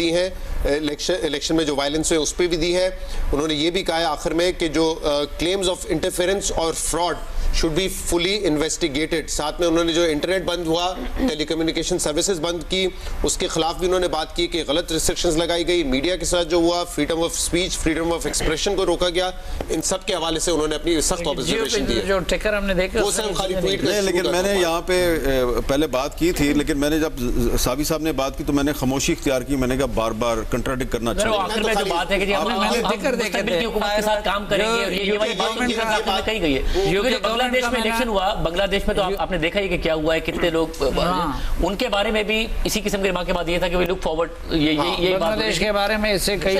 दी हैं, इलेक्शन में जो वायलेंस हुए उस पर भी दी है। उन्होंने ये भी कहा है आखिर में कि जो क्लेम्स ऑफ इंटरफेरेंस और fraud should be fully investigated. साथ में उन्होंने जो इंटरनेट बंद हुआ, टेलीकम्युनिकेशन सर्विसेज बंद की, उसके खिलाफ भी उन्होंने बात की कि गलत रिस्ट्रिक्शंस लगाई गई। मीडिया के साथ जो हुआ, freedom of speech, freedom of expression को रोका गया। इन सब के हवाले से उन्होंने अपनी सख्त ऑब्जर्वेशन दी है। जो टिकर हमने देखा वो सिर्फ खाली ट्वीट कर, लेकिन मैंने यहाँ पे पहले बात की थी, लेकिन मैंने जब सावी साहब ने बात की तो मैंने खामोशी इख्तियार की। मैंने कहा बार बार कंट्राडिक्ट करना चाहिए। आखिर में जो बात है कि मुस्तकिल हुकूमत के साथ काम करेंगे, ये वाली बात कही गई है। बांग्लादेश में इलेक्शन हुआ, बांग्लादेश में तो आपने देखा ही कि क्या हुआ है, कितने लोग, उनके बारे में भी इसी किस्म की रिमार्क के बाद ये था कि वी लुक फॉरवर्ड, ये बांग्लादेश के बारे में इससे कई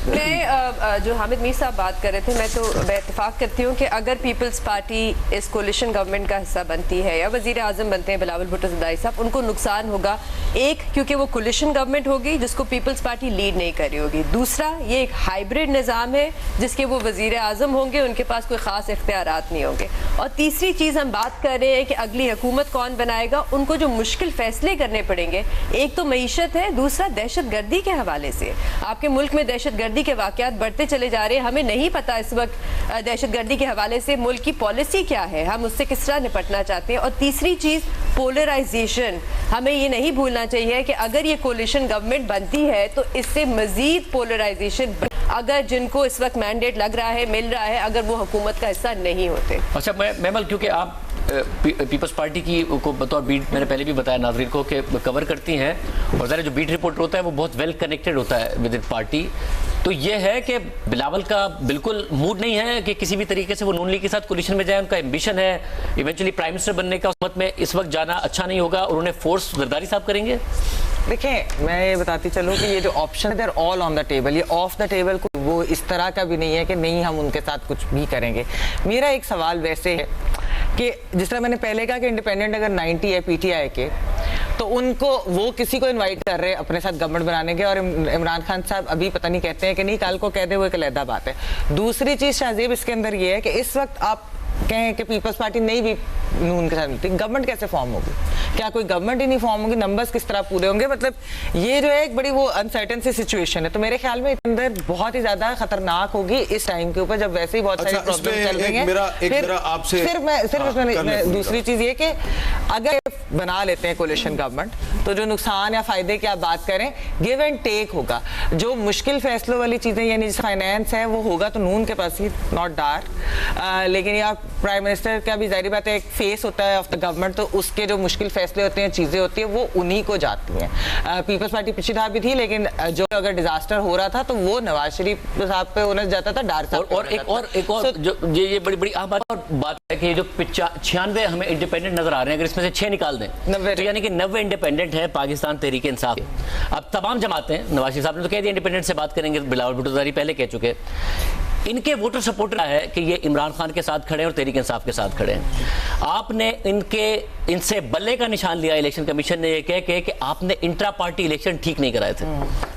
मैं जो हामिद मीर साहब बात कर रहे थे, मैं इत्तेफाक करती हूँ कि अगर पीपल्स पार्टी इस कोलिशन गवर्नमेंट का हिस्सा बनती है या वजीर आजम बनते हैं बिलावल भुट्टो ज़रदारी साहब, उनको नुकसान होगा। एक, क्योंकि वो कोलिशन गवर्नमेंट होगी जिसको पीपल्स पार्टी लीड नहीं कर रही होगी। दूसरा, ये एक हाइब्रिड निज़ाम है जिसके वो वजीर आजम होंगे, उनके पास कोई ख़ास इख्तियारात नहीं होंगे। और तीसरी चीज़ हम बात कर रहे हैं कि अगली हुकूमत कौन बनाएगा, उनको जो मुश्किल फैसले करने पड़ेंगे, एक तो मईशत है, दूसरा दहशत गर्दी के हवाले से। आपके मुल्क में दहशत गर्दी के वाक़यात बढ़ते चले जा रहे हैं, हमें नहीं पता इस वक्त दहशत गर्दी के हवाले से मुल्क की पॉलिसी क्या है, हम उससे किस तरह निपटना चाहते हैं। और तीसरी चीज़ पोलराइजेशन, हमें ये नहीं भूलना चाहिए कि अगर ये कोलिशन गवर्नमेंट बनती है तो इससे मजीद पोलराइजेशन, अगर जिनको इस वक्त मैंडेट लग रहा है, मिल रहा है, अगर वो हुकूमत का हिस्सा नहीं होते। अच्छा मेमल, क्योंकि आप पीपल्स पार्टी की को बतौर बीट, मैंने पहले भी बताया नाज़रीन को कि कवर करती हैं, और ज़रा जो बीट रिपोर्टर होता है वो बहुत वेल कनेक्टेड होता है विद इन पार्टी। तो ये है कि बिलावल का बिल्कुल मूड नहीं है कि किसी भी तरीके से वो नून लीग के साथ कोलिशन में जाए। उनका एम्बिशन है इवेंचुअली प्राइम मिनिस्टर बनने का, उस में इस वक्त जाना अच्छा नहीं होगा, और उन्हें फोर्स जरदारी साहब करेंगे। देखिए, मैं ये बताती चलूँ कि ये जो ऑप्शन है ऑल ऑन द टेबल, ये ऑफ द टेबल को वो इस तरह का भी नहीं है कि नहीं हम उनके साथ कुछ भी करेंगे। मेरा एक सवाल वैसे है कि जिस तरह मैंने पहले कहा कि इंडिपेंडेंट अगर 90 है पीटीआई के, तो उनको वो किसी को इनवाइट कर रहे हैं अपने साथ गवर्नमेंट बनाने के, और इमरान खान साहब अभी पता नहीं कहते हैं कि नहीं, कल को कह दे, वो एक अलग बात है। दूसरी चीज़ शाहजेब इसके अंदर ये है कि इस वक्त आप कहें कि पीपल्स पार्टी नहीं भी नून के साथ मिलती, गवर्नमेंट कैसे फॉर्म होगी? क्या कोई गवर्नमेंट ही नहीं फॉर्म होगी? नंबर्स किस तरह पूरे होंगे? मतलब ये जो है एक बड़ी वो अनसर्टेन सी सिचुएशन है। तो मेरे ख्याल में इसके अंदर बहुत ही ज्यादा खतरनाक होगी इस टाइम के ऊपर, जब वैसे ही बहुत सारी प्रॉब्लम चल रही हैं। फिर दूसरी चीज ये कि अगर बना लेते हैं कोलिशन गवर्नमेंट, तो जो नुकसान या फायदे की आप बात करें, गिव एंड टेक होगा। जो मुश्किल फैसलों वाली चीजें यानी फाइनेंस है वो होगा तो नून के पास ही, नॉट डार्क। लेकिन या प्राइम मिनिस्टर का भी जाहिर बात है एक फेस होता है ऑफ द गवर्नमेंट, तो उसके जो मुश्किल फैसले होते हैं, चीजें होती है, वो उन्हीं को जाती हैं। पीपल्स पार्टी पिछली दफा भी थी, लेकिन जो अगर डिजास्टर हो रहा था तो वो नवाज शरीफ साहब पे होना जाता था, डार साहब। और एक और जो ये बड़ी अहम बात है कि जो 96 हमें इंडिपेंडेंट नजर आ रहे हैं, अगर इसमें से 6 निकाल दें तो यानी कि 90 इंडिपेंडेंट है पाकिस्तान तहरीक इंसाफ। अब तमाम जमातें, नवाज शरीफ साहब ने तो कह दिया इंडिपेंडेंट से बात करेंगे, बिलावल भुट्टो ज़रदारी पहले कह चुके, इनके वोटर सपोर्टर है कि ये इमरान खान के साथ खड़े हैं और तहरीक इंसाफ के साथ खड़े हैं। आपने इनसे बल्ले का निशान लिया, इलेक्शन कमीशन ने ये कह के कि आपने इंट्रा पार्टी इलेक्शन ठीक नहीं कराए थे,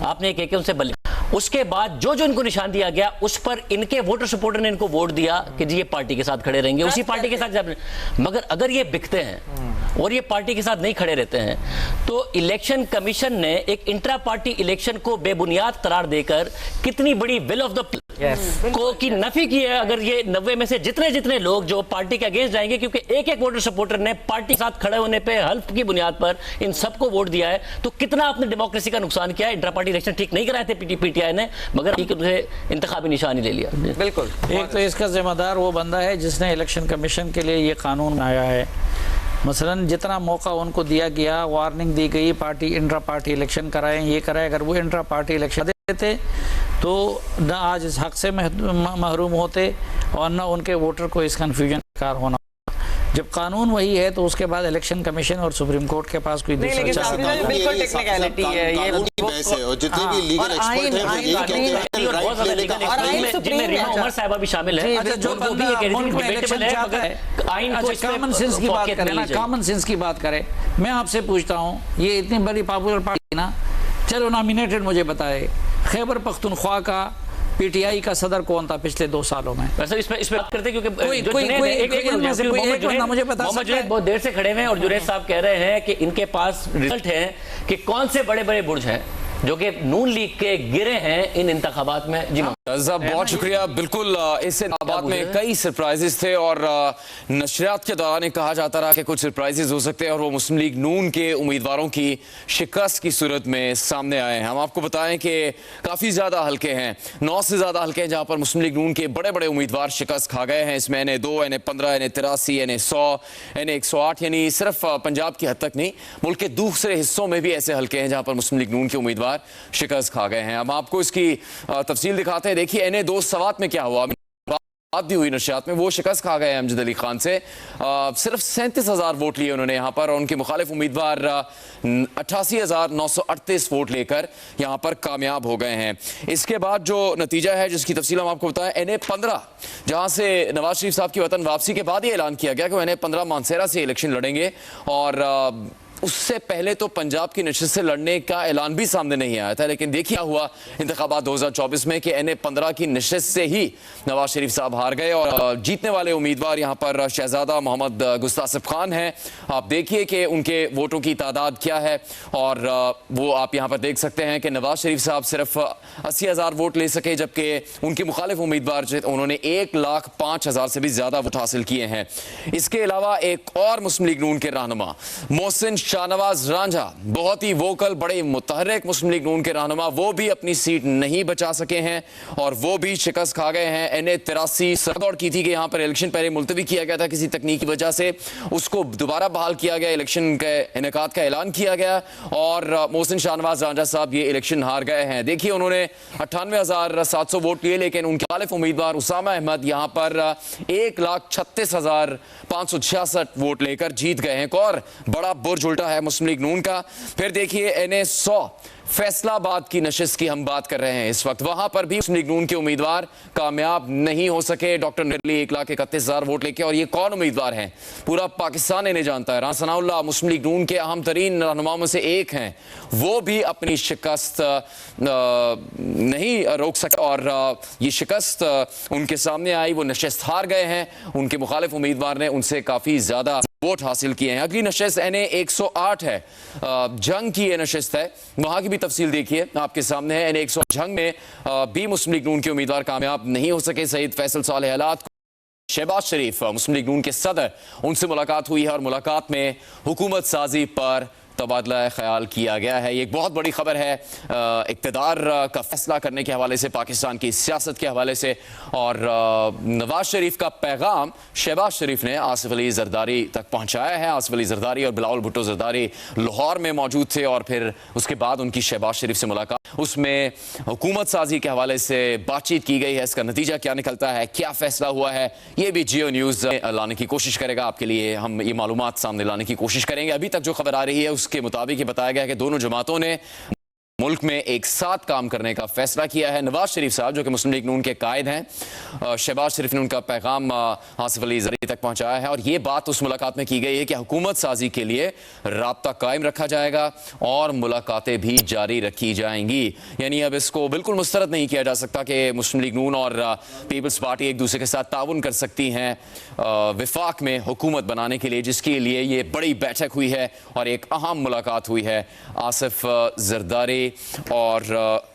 आपने ये कह के उनसे बल्ले। उसके बाद जो इनको निशान दिया गया उस पर इनके वोटर सपोर्टर ने इनको वोट दिया कि जी ये पार्टी के साथ खड़े रहेंगे, उसी पार्टी के साथ। मगर अगर ये बिकते हैं और ये पार्टी के साथ नहीं खड़े रहते हैं, तो इलेक्शन कमीशन ने एक इंट्रा पार्टी इलेक्शन को बेबुनियाद करार देकर कितनी बड़ी विल ऑफ द को की नफी की है। अगर ये 90 में से जितने लोग जो पार्टी के अगेंस्ट जाएंगे, क्योंकि एक वोटर सपोर्टर ने पार्टी के साथ खड़े होने पे हल्फ की बुनियाद पर इन सबको वोट दिया है, तो कितना आपने डेमोक्रेसी का नुकसान किया है। इंट्रा पार्टी इलेक्शन ठीक नहीं कराए थे पीटीआई ने, मगर इंतखाबी निशानी ले लिया। बिल्कुल, एक तो इसका जिम्मेदार वो बंदा है जिसने इलेक्शन कमीशन के लिए ये कानून बनाया है। मसलन जितना मौका उनको दिया गया, वार्निंग दी गई, पार्टी इंट्रा पार्टी इलेक्शन कराएं, ये कराएं, अगर वो इंट्रा पार्टी इलेक्शन देते तो न आज इस हक से महरूम होते और न उनके वोटर को इस कन्फ्यूजन का शिकार होना। जब कानून वही है तो उसके बाद इलेक्शन कमिशन और सुप्रीम कोर्ट के पास कोई दूसरा चारा नहीं है। बिल्कुल टेक्निकलिटी है ये, और जितने भी लीगल एक्सपर्ट हैं वो यही कहते हैं, जिनमें रीमा उमर साहिबा भी शामिल है। अच्छा, जो बंदा उनको इलेक्शन चाहता है, अच्छा कॉमन सेंस की बात करें ना, कॉमन सेंस की बात करें। मैं आपसे पूछता हूँ, ये इतनी बड़ी पॉपुलर पार्टी ना, चलो नॉमिनेटेड मुझे बताए, खैबर पख्तूनख्वा का पीटीआई का सदर कौन था पिछले 2 सालों में? वैसे इस पे बात करते क्योंकि मुझे बता सकते हैं, बहुत देर से खड़े हुए हैं और जुनैद साहब कह रहे हैं कि इनके पास रिजल्ट है कि कौन से बड़े बड़े बुर्ज हैं जो कि नून लीग के गिरे हैं इन इंतखाबात में। जी बहुत शुक्रिया। बिल्कुल, इस इंतखाबात में कई सरप्राइजेस थे और नशरियात के दौरान कहा जाता रहा कि कुछ सरप्राइजेस हो सकते हैं और वो मुस्लिम लीग नून के उम्मीदवारों की शिकस्त की सूरत में सामने आए हैं। हम आपको बताएं कि काफ़ी ज़्यादा हल्के हैं, 9 से ज़्यादा हल्के हैं जहां पर मुस्लिम लीग नून के बड़े बड़े उम्मीदवार शिकस्त खा गए हैं। इसमें NA2, NA15, NA83, NA100, NA108, यानी सिर्फ पंजाब की हद तक नहीं, मुल्क के दूसरे हिस्सों में भी ऐसे हल्के हैं जहां पर मुस्लिम लीग नून के उम्मीदवार शिकस्त खा गए हैं। अब आपको इसकी तफसील दिखाते हैं। देखिए NA2 सवात में क्या हुआ, बात भी हुई नशियात में, वो शिकस्त खा गए अमजद अली खान से। सिर्फ 37,000 वोट लिए उन्होंने यहाँ पर और उनके मुखालिफ उम्मीदवार 88,938 वोट लेकर यहाँ पर कामयाब हो गए हैं। इसके बाद जो नतीजा है जिसकी तफसील हम आपको बताएं, NA15 जहाँ से नवाज शरीफ साहब की वतन वापसी के बाद ये ऐलान किया गया कि वो NA15 मानसेरा से इलेक्शन लड़ेंगे और उससे पहले तो पंजाब की नशिस्त से लड़ने का ऐलान भी सामने नहीं आया था। लेकिन देखिए हुआ इंतखाबात 2024 में कि NA15 की नशिस्त से ही नवाज शरीफ साहब हार गए और जीतने वाले उम्मीदवार यहाँ पर शहजादा मोहम्मद गुस्तासिफ खान हैं। आप देखिए कि उनके वोटों की तादाद क्या है और वो आप यहाँ पर देख सकते हैं कि नवाज शरीफ साहब सिर्फ 80,000 वोट ले सके, जबकि उनके मुखालिफ उम्मीदवार उन्होंने 1,05,000 से भी ज़्यादा वोट हासिल किए हैं। इसके अलावा एक और मुस्लिम लीग नून के रहनुमा मोहसिन शाहनवाज रांझा, बहुत ही वोकल, बड़े मुतहर्रिक मुस्लिम लीग नून के रहनुमा, वो भी अपनी सीट नहीं बचा सके हैं और वो भी शिकस्त खा गए हैं। NA83 सरदौड़ की थी कि यहाँ पर इलेक्शन पहले मुलतवी किया गया था किसी तकनीकी वजह से, उसको दोबारा बहाल किया गया, इलेक्शन के इनेकाद का ऐलान किया गया और मोहसिन शाहनवाज रांझा साहब ये इलेक्शन हार गए हैं। देखिए उन्होंने 98,700 वोट लिए, लेकिन उनके मुखालिफ उम्मीदवार उसामा अहमद यहाँ पर 1,36,566 वोट लेकर जीत गए हैं। एक और बड़ा बुर्ज उल्टा है मुस्लिम लीग नून का। फिर देखिए NA100 फैसलाबाद की नशिस्त की हम बात कर रहे हैं इस वक्त, वहां पर भी मुस्लिम लीग नून के उम्मीदवार कामयाब नहीं हो सके। डॉक्टर नरली 1,31,000 वोट लेके, और ये कौन उम्मीदवार हैं पूरा पाकिस्तान इन्हें जानता है। राना सनाउल्लाह मुस्लिम लीग नून के अहम तरीन रहनुमाओं में से एक हैं, वो भी अपनी शिकस्त नहीं रोक सके और ये शिकस्त उनके सामने आई, वो नशिस्त हार गए हैं। उनके मुखालिफ उम्मीदवार ने उनसे काफी ज्यादा वोट हासिल किए हैं। अगली नशिस्त NA108 है, जंग की ये नशिस्त है, वहां की भी तफसील देखिए आपके सामने है। NA108 जंग में भी मुस्लिम लीग नून के उम्मीदवार कामयाब नहीं हो सके। सईद फैसल सालेह हालात, शहबाज शरीफ मुस्लिम लीग नून के सदर, उनसे मुलाकात हुई है और मुलाकात में हुकूमत साजी पर तबादला ख्याल किया गया है। ये एक बहुत बड़ी खबर है इक़्तिदार का फैसला करने के हवाले से, पाकिस्तान की सियासत के हवाले से। और नवाज शरीफ का पैगाम शहबाज शरीफ ने आसिफ अली जरदारी तक पहुंचाया है। आसिफ अली जरदारी और बिलावल भुट्टो जरदारी लाहौर में मौजूद थे और फिर उसके बाद उनकी शहबाज शरीफ से मुलाकात, उसमें हुकूमत साजी के हवाले से बातचीत की गई है। इसका नतीजा क्या निकलता है, क्या फैसला हुआ है, ये भी जियो न्यूज़ लाने की कोशिश करेगा आपके लिए। हम ये मालूमात सामने लाने की कोशिश करेंगे। अभी तक जो खबर आ रही है उसके मुताबिक ये बताया गया है कि दोनों जमातों ने मुल्क में एक साथ काम करने का फैसला किया है। नवाज शरीफ साहब जो कि मुस्लिम लीग नून के कायद हैं, शहबाज शरीफ ने उनका पैगाम आसिफ अली जरदारी तक पहुंचाया है और ये बात उस मुलाकात में की गई है कि हुकूमत साजी के लिए राब्ता कायम रखा जाएगा और मुलाकातें भी जारी रखी जाएंगी। यानी अब इसको बिल्कुल मुस्तरद नहीं किया जा सकता कि मुस्लिम लीग नून और पीपल्स पार्टी एक दूसरे के साथ ताउन कर सकती हैं विफाक में हुकूमत बनाने के लिए, जिसके लिए ये बड़ी बैठक हुई है और एक अहम मुलाकात हुई है। आसिफ जरदारी और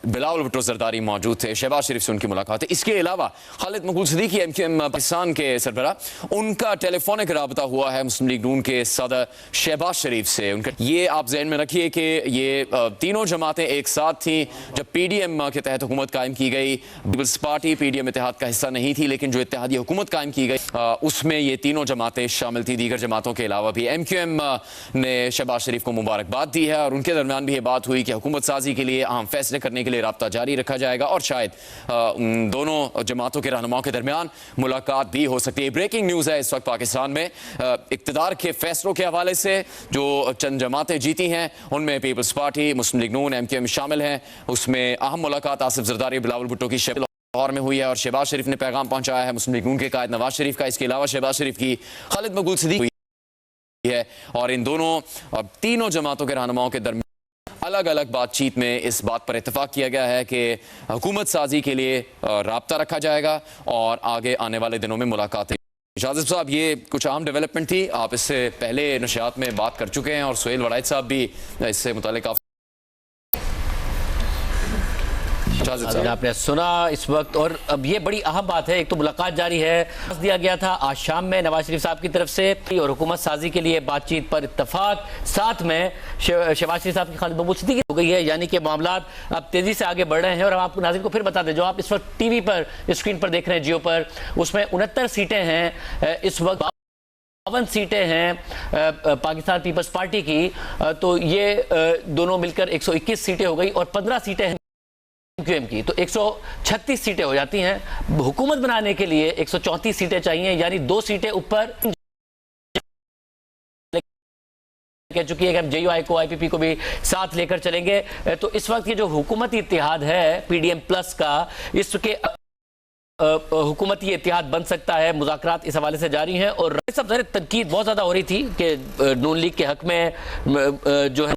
बिलावल भुट्टो जरदारी मौजूद थे, शहबाज शरीफ से उनकी मुलाकात है। इसके अलावा खालिद मकबूल सिद्दीकी MQM पाकिस्तान के सरबराह, उनका टेलीफोनिक राबता हुआ है मुस्लिम लीग नून के सदर शहबाज शरीफ से। उनका ये आप जहन में रखिए कि ये तीनों जमातें एक साथ थी जब PDM के तहत हुकूमत कायम की गई। पीपल्स पार्टी PDM इत्तेहाद का हिस्सा नहीं थी, लेकिन जो इत्तेहादी हुकूमत कायम की गई उसमें ये तीनों जमातें शामिल थी। दीगर जमातों के अलावा भी MQM ने शहबाज शरीफ को मुबारकबाद दी है और उनके दरमियान भी ये बात हुई कि हुकूमत साजी के लिए अहम फैसले करने के लिए राब्ता जारी रखा जाएगा और शायद दोनों जमातों के रहनुमाओं के दरमियान मुलाकात भी हो सकती है। ब्रेकिंग न्यूज़ है इस वक्त पाकिस्तान में इक़्तिदार के फैसलों के हवाले से। जो चंद जमातें जीती हैं उनमें पीपल्स पार्टी, मुस्लिम लीग नून, MQM शामिल हैं। उसमें अहम मुलाकात आसिफ जरदारी, बिलावल भुट्टो की लाहौर में हुई है और शहबाज शरीफ ने पैगाम पहुंचाया है मुस्लिम लीग नून के कायद नवाज शरीफ का। इसके अलावा शहबाज शरीफ की खालिद मकबूल सिद्दीकी है और इन दोनों तीनों जमातों के रहनुमाओं के दरमियान अलग अलग बातचीत में इस बात पर इत्तेफाक किया गया है कि हुकूमत साजी के लिए राब्ता रखा जाएगा और आगे आने वाले दिनों में मुलाकातें। शाजिब साहब, ये कुछ अहम डेवलपमेंट थी, आप इससे पहले नशियात में बात कर चुके हैं और सुहेल वड़ाइद साहब भी इससे मुतालिक साजिद साहब। आपने सुना इस वक्त, और अब ये बड़ी अहम बात है, एक तो मुलाकात जारी है, दिया गया था आज शाम में नवाज शरीफ साहब की तरफ से, और हुकूमत साजी के लिए बातचीत पर इत्तफाक, साथ में शहबाज शरीफ साहब की खालिद महमूद सिद्दीकी हो गई है, यानी कि मामलात अब तेजी से आगे बढ़ रहे हैं। और हम आपको नाज़रीन को फिर बता दें, जो आप इस वक्त टीवी पर स्क्रीन पर देख रहे हैं जियो पर, उसमें 69 सीटें हैं इस वक्त, 52 सीटें हैं पाकिस्तान पीपल्स पार्टी की, तो ये दोनों मिलकर 121 सीटें हो गई, और 15 सीटें हैं QM की, तो 136 सीटें हो जाती हैं। हुकूमत बनाने के लिए 134 सीटें चाहिए, यानी 2 सीटें ऊपर कह चुकी है कि हम JUI को, IPP को भी साथ लेकर चलेंगे। तो इस वक्त ये जो हुकूमती इत्तेहाद है PDM प्लस का, इसके हुकूमती इत्तेहाद बन सकता है, मुज़ाकरात इस हवाले से जारी हैं। और सब ज़ाहिर तनकीद बहुत ज़्यादा हो रही थी कि नून लीग के हक में जो है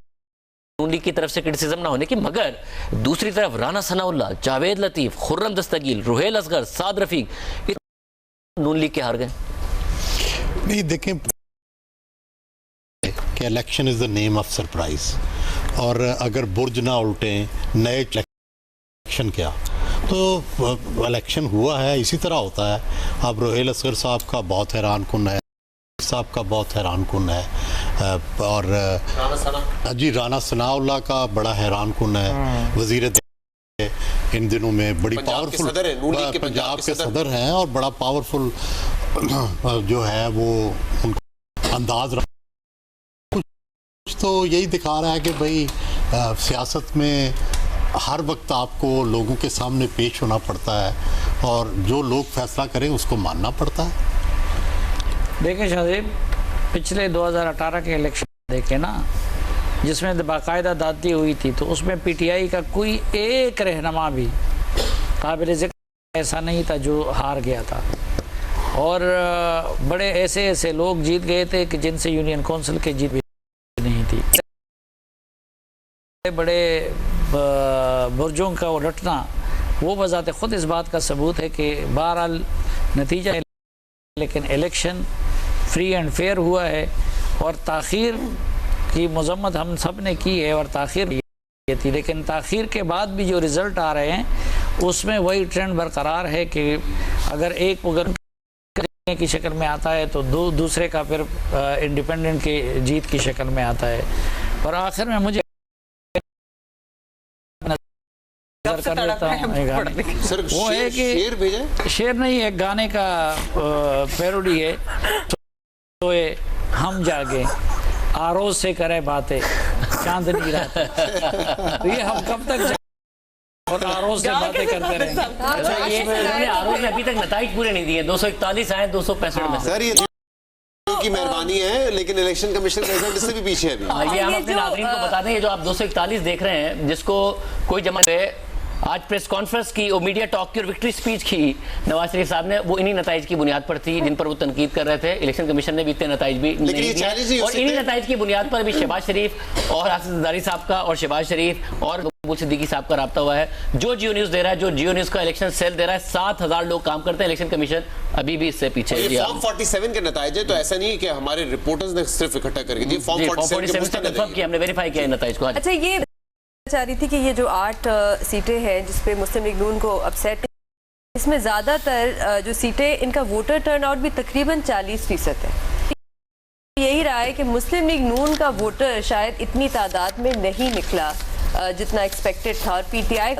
नून लीग की तरफ से क्रिटिसिज्म ना होने की, मगर दूसरी तरफ राना सनाउल्लाह, जावेद लतीफ़, खुर्रम दस्तगीर, रुहेल असगर, साद रफीक नून लीग के हार गए। नहीं, देखें कि election is the name of surprise, और अगर बुर्ज ना उल्टे, नए इलेक्शन क्या, तो इलेक्शन हुआ है, इसी तरह होता है। अब रुहेल असगर साहब का बहुत हैरान कुन है, साहब का बहुत हैरान कुन है, और जी राना सनाउल्लाह का बड़ा हैरान कुन है। वज़ीर इन दिनों में बड़ी पावरफुल पंजाब के सदर हैं, और बड़ा पावरफुल जो है वो उनका अंदाज, कुछ तो यही दिखा रहा है कि भाई सियासत में हर वक्त आपको लोगों के सामने पेश होना पड़ता है, और जो लोग फैसला करें उसको मानना पड़ता है। देखें शाहजेब, पिछले 2018 के इलेक्शन देखे ना, जिसमें बाकायदा दादी हुई थी, तो उसमें PTI का कोई एक रहनुमा भी काबिल ज़िक्र ऐसा नहीं था जो हार गया था, और बड़े ऐसे ऐसे लोग जीत गए थे कि जिनसे यूनियन काउंसिल के जीत भी नहीं थी। बड़े बुर्जों का रटना वो बजात खुद इस बात का सबूत है कि बहरहाल नतीजा, लेकिन इलेक्शन फ्री एंड फेयर हुआ है, और ताख़ीर की मज़म्मत हम सब ने की है, और ताख़ीर थी, लेकिन ताख़ीर के बाद भी जो रिज़ल्ट आ रहे हैं उसमें वही ट्रेंड बरकरार है कि अगर एक करने की शक्ल में आता है तो दूसरे का फिर इंडिपेंडेंट की जीत की शक्ल में आता है। और आखिर में मुझे कर लेता हूँ सर, वो है कि शेर नहीं, एक गाने का पैरोडी है, तो ये हम जागे आरोज से करे बातें चांदनी रात, तो ये हम कब तक और आरोज से बातें करते रहेंगे। अच्छा, ये आरोज ने अभी तक नताइज पूरे नहीं दिए, 241 आए 265 में। सर ये की मेहरबानी है, लेकिन इलेक्शन कमीशन का रिजल्ट इससे भी पीछे है अभी। ये हम अपने नाज़रीन को बता दें, ये जो आप 241 देख रहे हैं, जिसको कोई जमा आज प्रेस कॉन्फ्रेंस की और मीडिया टॉक की और विक्ट्री स्पीच की नवाज शरीफ साहब ने, वो इन्हीं नताइज की बुनियाद पर थी जिन पर वो तनकीद कर रहे थे। इलेक्शन कमीशन ने भी इतने नताइज भी नहीं दिए, और इन्हीं नताइज की बुनियाद पर भी शहबाज शरीफ और आसिफ जरदारी साहब का और शहबाज शरीफ और महमूद सिद्दीकी साहब का राब्ता हुआ है। जो जियो न्यूज़ दे रहा है, जो जियो न्यूज़ का इलेक्शन सेल दे रहा है, 7000 लोग काम करते हैं, इलेक्शन कमीशन अभी भी इससे पीछे है। फॉर्म 47 के नताइज है, तो ऐसा नहीं है कि हमारे रिपोर्टर्स ने सिर्फ इकट्ठा करके दिए, फॉर्म 47 का कंफर्म किया हमने, वेरीफाई किया नताइज को। अच्छा, ये चाह रही थी कि ये जो 8 सीटें हैं जिसपे मुस्लिम लीग नून को अपसेट, इसमें ज़्यादातर जो सीटें, इनका वोटर टर्नआउट भी तकरीबन 40% है। यही रहा है कि मुस्लिम लीग नून का वोटर शायद इतनी तादाद में नहीं निकला जितना एक्सपेक्टेड था, और PTI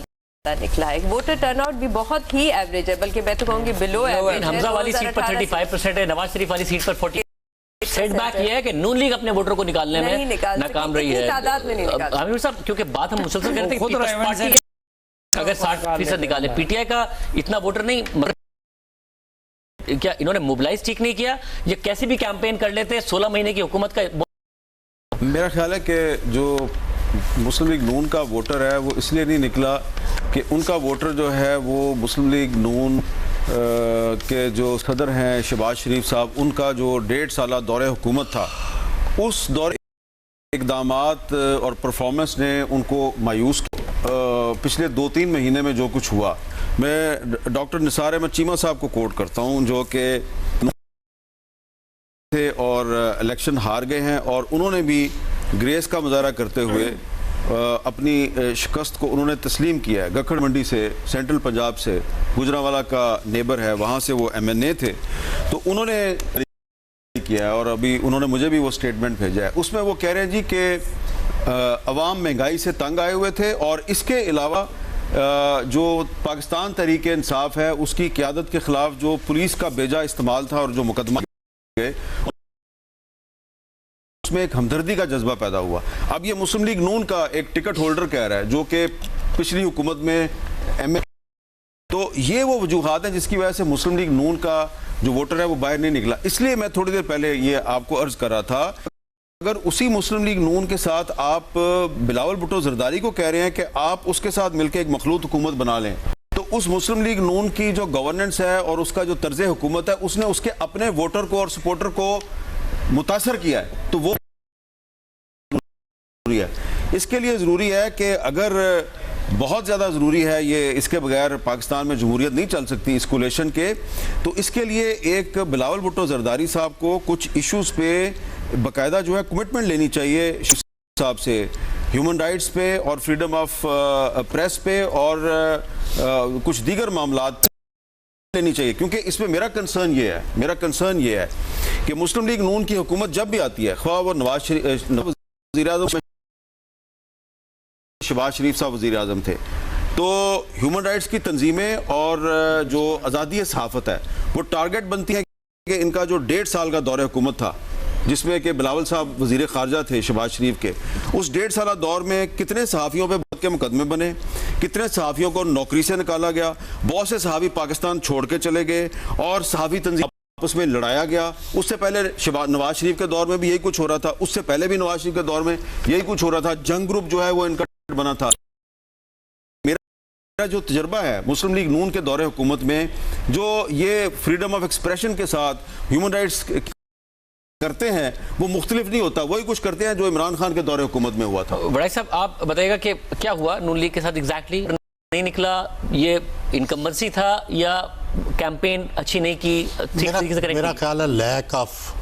निकला है। वोटर टर्नआउट भी बहुत ही एवरेज है, बल्कि मैं तो कहूँगी बिलो एवरेज। हमजा वाली सीट पर 35% है, नवाज शरीफ वाली सीट पर 40%। सेटबैक ये है कि नून लीग अपने वोटर को निकालने में नाकाम रही है, तादाद में नहीं निकाल। आमिर साहब, क्योंकि बात हम मुसलसल करते हैं, अगर 60% निकाले, PTI का इतना वोटर नहीं, क्या इन्होंने मोबिलाइज ठीक नहीं किया, ये कैसे भी कैंपेन कर लेते हैं 16 महीने की हुकूमत का। मेरा ख्याल है कि जो मुस्लिम लीग नून का वोटर है वो इसलिए नहीं निकला कि उनका वोटर जो है वो मुस्लिम लीग नून के जो सदर हैं शहबाज शरीफ साहब, उनका जो 1.5 साल दौरे हुकूमत था, उस दौरे इक़दामात और परफॉर्मेंस ने उनको मायूस किया। पिछले 2-3 महीने में जो कुछ हुआ, मैं डॉक्टर निसार अहमद चीमा साहब को कोट करता हूँ, जो कि थे और इलेक्शन हार गए हैं, और उन्होंने भी ग्रेस का मुजाहरा करते हुए अपनी शिकस्त को उन्होंने तस्लीम किया है। गखड़ मंडी से, सेंट्रल पंजाब से, गुजरांवाला का नेबर है, वहाँ से वो MNA थे, तो उन्होंने किया है और अभी उन्होंने मुझे भी वो स्टेटमेंट भेजा है। उसमें वो कह रहे हैं जी कि अवाम महंगाई से तंग आए हुए थे और इसके अलावा जो पाकिस्तान तहरीक इंसाफ है उसकी क़यादत के ख़िलाफ़ जो पुलिस का बेजा इस्तेमाल था और जो मुकदमा गए उसमें एक हमदर्दी का जज्बा पैदा हुआ। अब ये मुस्लिम लीग नून का एक टिकट होल्डर कह रहा है जो कि पिछली हुकूमत में MLA, तो ये वो वजूहात हैं जिसकी वजह से मुस्लिम लीग नून का जो वोटर है वो बाहर नहीं निकला। इसलिए मैं थोड़ी देर पहले ये आपको अर्ज कर रहा था, अगर उसी मुस्लिम लीग नून के साथ आप बिलावल भुट्टो जरदारी को कह रहे हैं कि आप उसके साथ मिलकर एक मखलूत हुकूमत बना लें, तो उस मुस्लिम लीग नून की जो गवर्नेंस है और उसका जो तर्ज हुकूमत है उसने उसके अपने वोटर को और सपोर्टर को मुतासर किया है, तो वो है। इसके लिए ज़रूरी है कि अगर बहुत ज़्यादा ज़रूरी है ये, इसके बगैर पाकिस्तान में जमहूरियत नहीं चल सकती इस कोलेशन के, तो इसके लिए एक बिलावल भुट्टो जरदारी साहब को कुछ इश्यूज़ पे बाकायदा जो है कमिटमेंट लेनी चाहिए साहब से, ह्यूमन राइट्स पे और फ्रीडम ऑफ प्रेस पे और कुछ दीगर मामलात लेनी चाहिए। क्योंकि इसमें मेरा कंसर्न ये है कि मुस्लिम लीग नून की हुकूमत जब भी आती है, ख्वाह वो नवाज शहबाज शरीफ साहब वज़ीर आज़म थे, तो ह्यूमन राइट्स की तंजीमें और जो आज़ादी सहाफ़त है वो टारगेट बनती है कि इनका जो 1.5 साल का दौरे हुकूमत था जिसमें कि बिलावल साहब वज़ीर ख़ारजा थे शहबाज शरीफ के, उस 1.5 साल दौर में कितने सहाफ़ियों पे बहुत के मुकदमे बने, कितने सहाफ़ियों को नौकरी से निकाला गया, बहुत से सहाफ़ी पाकिस्तान छोड़ के चले गए और सहाफ़ी तंजीम आपस में लड़ाया गया। उससे पहले नवाज शरीफ के दौर में भी यही कुछ हो रहा था, उससे पहले भी नवाज शरीफ के दौर में यही कुछ हो रहा था। जंग ग्रुप जो है वो इनका बना था। मेरा जो तजर्बा है मुस्लिम लीग नून के दौरे हुकूमत में, जो ये फ्रीडम ऑफ एक्सप्रेशन के साथ ह्यूमन राइट्स करते हैं वो मुख्तलिफ नहीं होता, वही कुछ करते हैं जो इमरान खान के दौरे हुकूमत में हुआ था। बड़ाई साहब आप बताइएगा कि क्या हुआ नून लीग के साथ एग्जैक्टली नहीं निकला, ये इनकम्बेंसी था या कैंपेन अच्छी नहीं की? मेरा ख्याल है लैक ऑफ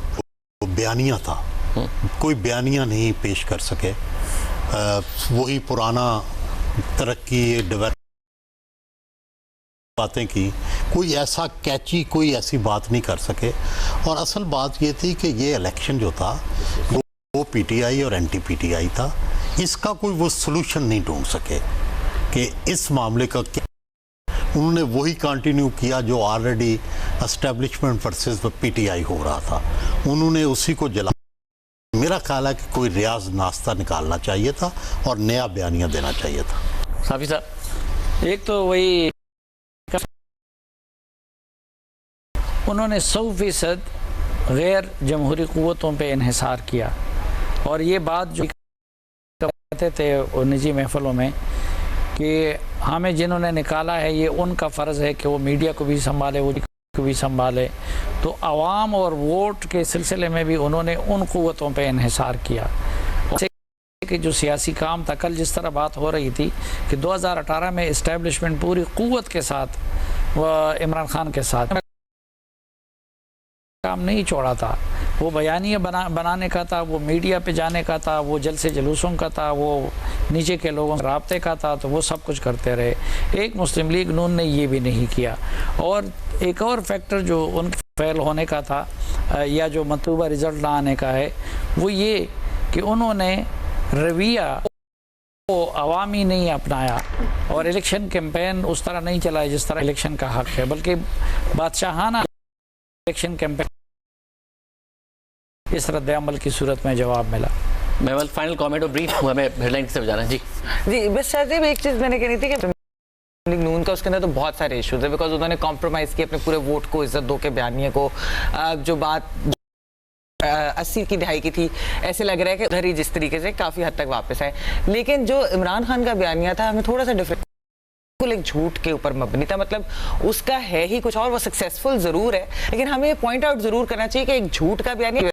बयानिया था, कोई बयानिया नहीं पेश कर सके, वही पुराना तरक्की डेवलप बातें की, कोई ऐसा कैची कोई ऐसी बात नहीं कर सके। और असल बात ये थी कि ये इलेक्शन जो था वो PTI और एंटी PTI था, इसका कोई वो सोल्यूशन नहीं ढूंढ सके कि इस मामले का क्या। उन्होंने वही कंटिन्यू किया जो ऑलरेडी एस्टेब्लिशमेंट वर्सेस PTI हो रहा था, उन्होंने उसी को जला। मेरा ख्याल है कि कोई रियाज नाश्ता निकालना चाहिए था और नया बयानिया देना चाहिए था। साफी साहब, एक तो वही उन्होंने 100% गैर जमहूरी क़ुव्वतों पे इन्हिसार किया, और ये बात जो कहते थे निजी महफलों में कि हमें जिन्होंने निकाला है ये उनका फ़र्ज़ है कि वो मीडिया को भी संभाले, वो को भी संभाले, तो आवाम और वोट के सिलसिले में भी उन्होंने उन क़ुव्वतों पे इन्हिसार किया। कि जो सियासी काम था, कल जिस तरह बात हो रही थी कि 2018 में इस्टेब्लिशमेंट पूरी क़ुव्वत के साथ इमरान खान के साथ काम नहीं छोड़ा था, वो बयानिया बनाने का था, वो मीडिया पे जाने का था, वो जलसे जुलूसों का था, वो नीचे के लोगों से राब्ते का था, तो वो सब कुछ करते रहे। एक मुस्लिम लीग नून ने ये भी नहीं किया। और एक और फैक्टर जो उनके फेल होने का था या जो मतलूबा रिज़ल्ट ना आने का है, वो ये कि उन्होंने रवैया को अवामी नहीं अपनाया और इलेक्शन कैंपेन उस तरह नहीं चला जिस तरह इलेक्शन का हक है, बल्कि बादशाहाना इलेक्शन कैंपेन इस रद्द अमल की सूरत में जवाब मिला। मैं फाइनल कमेंट और ब्रीफ हमें हेडलाइन से जाना है जी बस शायद एक चीज़ मैंने कहनी थी कि नून का उसके अंदर तो बहुत सारे इश्यूज है, बिकॉज उन्होंने कॉम्प्रोमाइज़ किया अपने पूरे वोट को इज्जत दो के बयानिए को। जो बात 80 की दहाई की थी, ऐसे लग रहा है कि उधर ही जिस तरीके से काफ़ी हद तक वापस आए। लेकिन जो इमरान खान का बयानिया था हमें थोड़ा सा डिफरेंट, एक झूठ के ऊपर मबनी था, मतलब उसका है ही कुछ और, वो सक्सेसफुल ज़रूर है, लेकिन हमें ये पॉइंट आउट ज़रूर करना चाहिए कि एक झूठ का बयानिया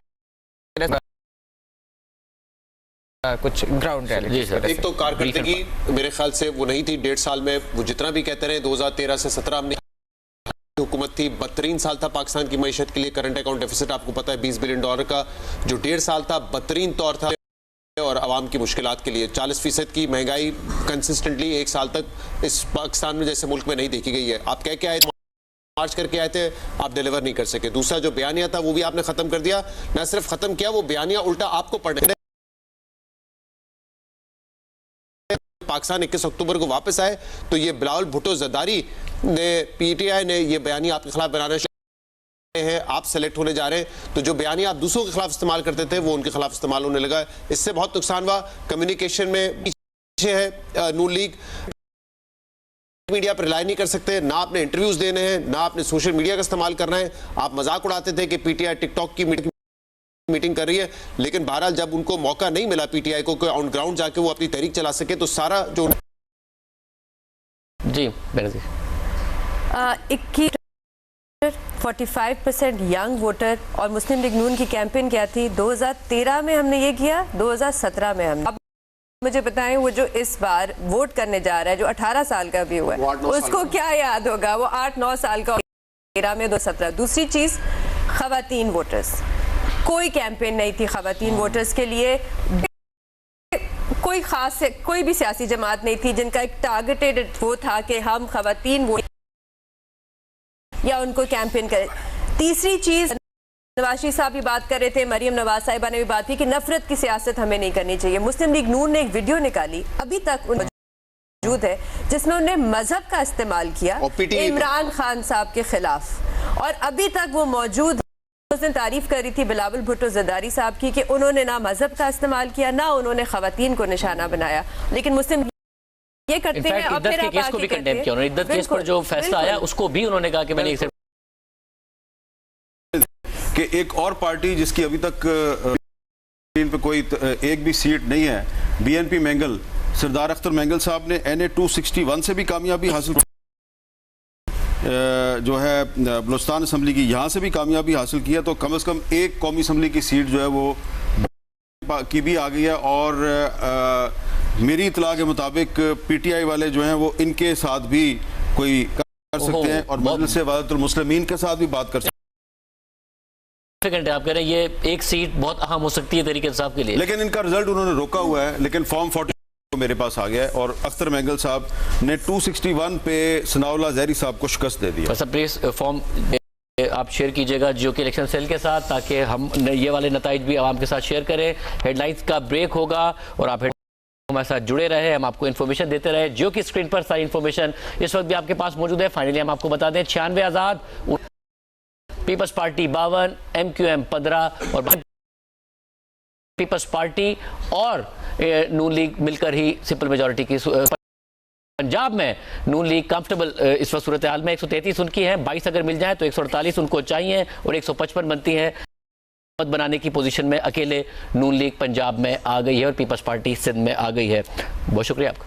कुछ ग्राउंड रियलिटी। एक तो कारकर्दगी मेरे ख्याल से वो नहीं थी 1.5 साल में, वो जितना भी कहते रहे 2013 से 17 में हुकूमत थी, बदतरीन साल था पाकिस्तान की मईशत के लिए। करंट अकाउंट डेफिसिट आपको पता है $20 बिलियन का, जो 1.5 साल था बदतरीन तौर था और आवाम की मुश्किलात के लिए। 40% की महंगाई कंसिस्टेंटली एक साल तक इस पाकिस्तान में जैसे मुल्क में नहीं देखी गई है। आप कह के आए, मार्च करके आए थे, आप डिलीवर नहीं कर सके। दूसरा जो बयानिया था वो भी आपने खत्म कर दिया। न सिर्फ खत्म किया, वो बयानिया उल्टा आपको पढ़ने। पाकिस्तान 21 अक्टूबर को वापस आए तो ये बिलावल भुट्टो जरदारी ने, पीटीआई ने ये बयानिया आपके खिलाफ बनाना है। आप सेलेक्ट होने जा रहे हैं तो जो बयानिया आप दूसरों के खिलाफ इस्तेमाल करते थे वो उनके खिलाफ इस्तेमाल होने लगा है। इससे बहुत नुकसान हुआ। कम्युनिकेशन में पीछे है नून लीग। मीडिया पर रिलाई नहीं कर सकते, ना आपने इंटरव्यूज देने हैं, ना आपने सोशल मीडिया का इस्तेमाल करना है। आप मजाक उड़ाते थे कि पीटीआई टिकटॉक की मीटिंग कर रही है, लेकिन बहरहाल जब उनको मौका नहीं मिला पीटीआई को कि ऑन ग्राउंड जाके वो अपनी तहरीक चला सके तो सारा जो जी 45% यंग वोटर और मुस्लिम लीग नून की कैंपेन क्या थी? 2013 में हमने ये किया, 2017 में हमने। अब मुझे बताएं वो जो इस बार वोट करने जा रहा है, जो 18 साल का भी हुआ है, उसको क्या याद होगा? वो 8-9 साल का 13 में 2017। दूसरी चीज, खवातीन वोटर्स, कोई कैंपेन नहीं थी खवातीन वोटर्स के लिए। कोई खास कोई भी सियासी जमात नहीं थी जिनका एक टारगेटेड वो था कि हम खवातीन वोट या उनको कैंपेन करें। तीसरी चीज, नवाज शरीफ साहब भी बात कर रहे थे, मरियम नवाज साहिबा ने भी बात की कि नफरत की सियासत हमें नहीं करनी चाहिए। मुस्लिम लीग नून ने एक वीडियो निकाली, अभी तक मौजूद है, जिसमें उन्होंने मजहब का इस्तेमाल किया इमरान खान साहब के खिलाफ, और अभी तक वो मौजूद। उस दिन तारीफ कर रही थी बिलावल भुट्टो जरदारी साहब की कि उन्होंने ना मजहब का इस्तेमाल किया, ना उन्होंने खवातीन को निशाना बनाया, लेकिन मुस्लिम ये करते हैं। इद्दत के केस को भी कंडेम किया उन्होंने। इद्दत केस पर जो फैसला आया उसको भी उन्होंने कहा कि मैंने कि एक और पार्टी जिसकी अभी तक पे कोई एक भी सीट नहीं है, बीएनपी मैंगल, सरदार अख्तर मैंगल साहब ने NA 261 से भी कामयाबी हासिल, जो है बलूचिस्तान असम्बली की, यहाँ से भी कामयाबी हासिल किया। तो कम से कम एक कौमी असम्बली की सीट जो है वो की भी आ गई है। और मेरी इतला के मुताबिक पीटीआई वाले जो हैं वो इनके साथ भी कोई कर सकते हैं और मजलिस वहदतुल मुस्लिमीन के साथ भी बात कर सकते हैं। आप कह रहे हैं ये एक सीट बहुत अहम हो सकती है तहरीक इंसाफ के लिए, लेकिन इनका रिजल्ट उन्होंने रोका हुआ है। लेकिन फॉर्म 40 मेरे पास आ गया है और अख्तर मैंगल साहब ने 261 पे सनाउल्लाह ज़हरी साहब को शिकस्त दे दिया। प्लीज फॉर्म आप शेयर कीजिएगा जियो के इलेक्शन सेल के साथ, ताकि हम ये वाले नताइज भी आवाम के साथ शेयर करें। हेडलाइंस का ब्रेक होगा और आप हमारे साथ जुड़े रहे, हम आपको इन्फॉर्मेशन देते रहे। जियो की स्क्रीन पर सारी इन्फॉर्मेशन इस वक्त भी आपके पास मौजूद है। फाइनली हम आपको बता दें, 96 आज़ाद, पीपल्स पार्टी 52, MQM 15 और पीपल्स पार्टी और नून लीग मिलकर ही सिंपल मेजॉरिटी की। पंजाब में नून लीग कंफर्टेबल इस वक्त सूरत हाल में 133 उनकी है, 22 अगर मिल जाए तो 148 उनको चाहिए और 155 बनती है। मत बनाने की पोजीशन में अकेले नून लीग पंजाब में आ गई है और पीपल्स पार्टी सिंध में आ गई है। बहुत शुक्रिया आपका।